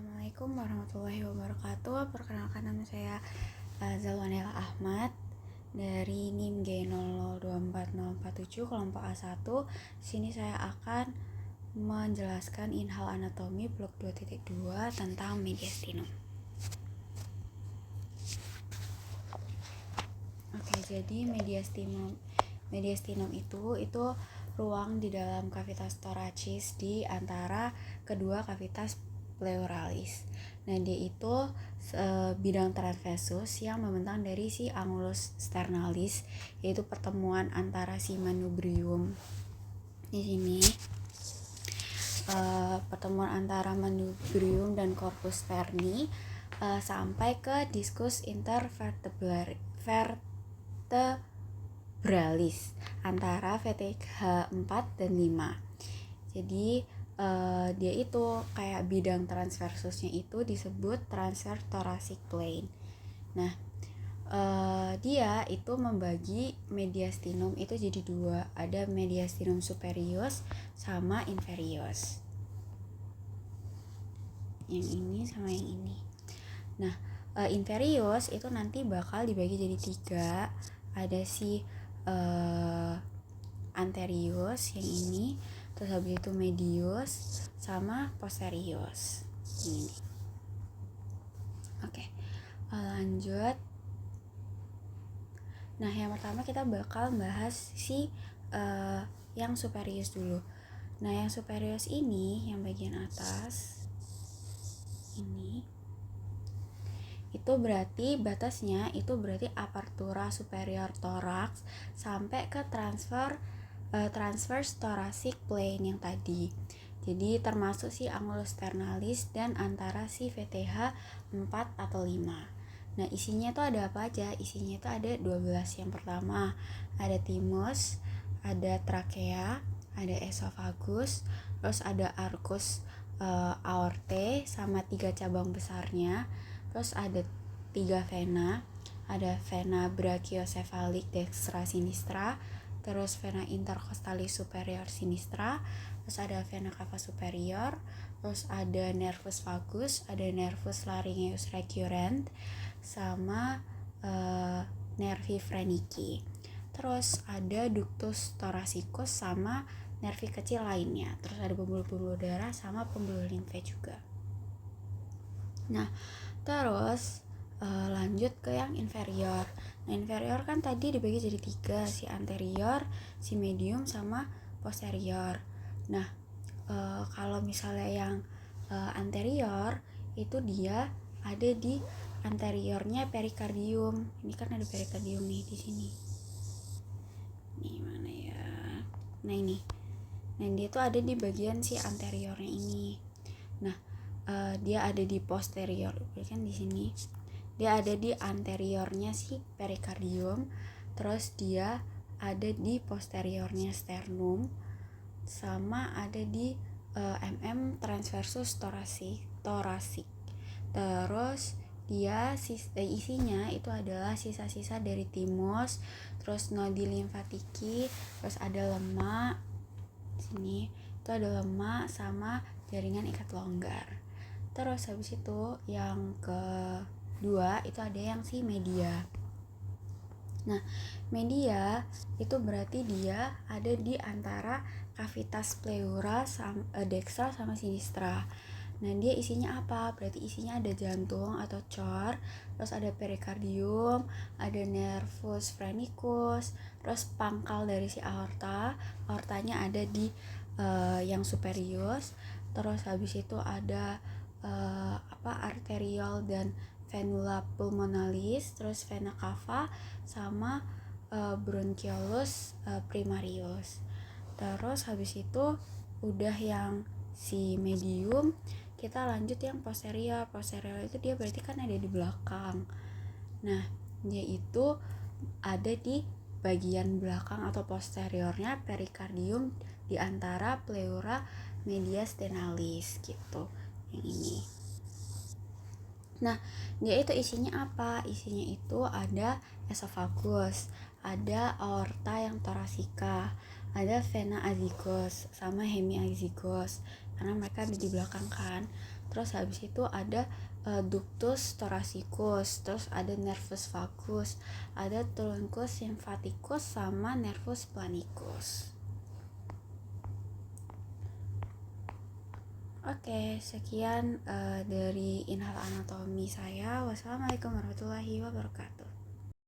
Assalamualaikum warahmatullahi wabarakatuh. Perkenalkan, nama saya Zalwanela Ahmad dari NIM G00240447 kelompok A1. Sini saya akan menjelaskan inhal anatomi blok 2.2 tentang mediastinum. Oke, jadi mediastinum itu ruang di dalam cavitas thoracis di antara kedua cavitas pleuralis. Nah, dia itu bidang transversus yang membentang dari si angulus sternalis, yaitu pertemuan antara si manubrium di sini, pertemuan antara manubrium dan corpus sterni sampai ke discus intervertebralis antara VTH 4 dan 5. Jadi dia itu kayak bidang transversusnya itu disebut transverse thoracic plane. Nah, dia itu membagi mediastinum itu jadi dua, ada mediastinum superius sama inferius, yang ini sama yang ini. Nah, inferius itu nanti bakal dibagi jadi 3, ada si anterius yang ini, terus habis itu medius sama posterius ini. Oke, lanjut. Nah, yang pertama kita bakal bahas si yang superius dulu. Nah, yang superius ini, yang bagian atas ini, itu berarti batasnya itu berarti apertura superior thorax sampai ke transverse thoracic plane yang tadi. Jadi termasuk si angulus sternalis dan antara si VTH 4 atau 5. Nah, isinya itu ada apa aja? Isinya itu ada 12. Yang pertama ada thymus, ada trachea, ada esophagus, terus ada arcus aortae sama 3 cabang besarnya. Terus ada 3 vena, ada vena brachiocephalic dextra sinistra, terus vena intercostalis superior sinistra, terus ada vena cava superior, terus ada nervus vagus, ada nervus laryngeus recurrent, sama nervi phrenici. Terus ada ductus thoracicus sama nervi kecil lainnya. Terus ada pembuluh-pembuluh darah sama pembuluh limfe juga. Nah, terus lanjut ke yang inferior. Nah, inferior kan tadi dibagi jadi 3, si anterior, si medium, sama posterior. Nah, kalau misalnya yang anterior itu dia ada di anteriornya perikardium. Ini kan ada perikardium nih di sini. Nih mana ya? Nah, ini. Nah, dia tuh ada di bagian si anteriornya ini. Nah, dia ada di posterior, kan di sini. Dia ada di anteriornya si perikardium, terus dia ada di posteriornya sternum, sama ada di transversus thoracic. Terus dia isinya itu adalah sisa-sisa dari thymus, terus nodi limfatiki, terus ada lemak sini, itu ada lemak sama jaringan ikat longgar. Terus habis itu yang kedua itu ada yang si media. Nah, media itu berarti dia ada di antara cavitas pleura dextra sama sinistra. Nah, dia isinya apa? Berarti isinya ada jantung atau cor, terus ada perikardium, ada nervus phrenicus, terus pangkal dari si aortanya ada di yang superius. Terus habis itu ada arterial dan venula pulmonalis, terus vena cava sama bronchiolus primarius. Terus habis itu udah yang si medium, kita lanjut yang posterior. Posterior itu dia berarti kan ada di belakang. Nah, dia itu ada di bagian belakang atau posteriornya perikardium di antara pleura mediastinalis gitu. Yang ini. Nah, dia itu isinya apa? Isinya itu ada esophagus, ada aorta yang thoracika, ada vena azygos sama hemiazygos karena mereka ada di belakang kan. Terus habis itu ada ductus thoracicus, terus ada nervus vagus, ada truncus symphaticus sama nervus planicus. Oke, sekian dari inhal anatomi saya. Wassalamualaikum warahmatullahi wabarakatuh.